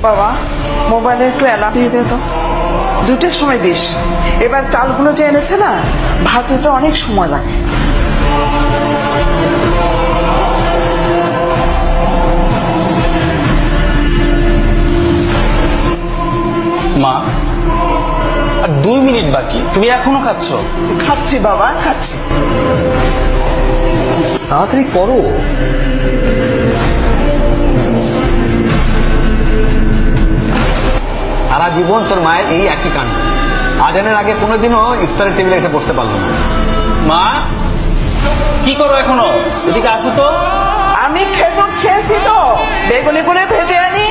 বাবা মোবাইলে একটু অ্যালার্ম দিয়ে দে তো, 2টার সময় দিস। এবার চালগুলো যে এনেছে না, ভাত হতে অনেক সময় লাগে। মা, আর 2 মিনিট বাকি, তুমি এখনো খাচ্ছ? খাচ্ছি বাবা, খাচ্ছি। তাড়াতাড়ি করো। সারা জীবন তোর মায়ের এই একই কাণ্ড, আজানের আগে কোনোদিনও ইফতারের টেবিলে এসে বসতে পারলো না। মা, কি করো এখনো? এদিকে আসো তো। আমি খেজুর খেয়েছি তো, বেগুনি করে ভেজে আনি।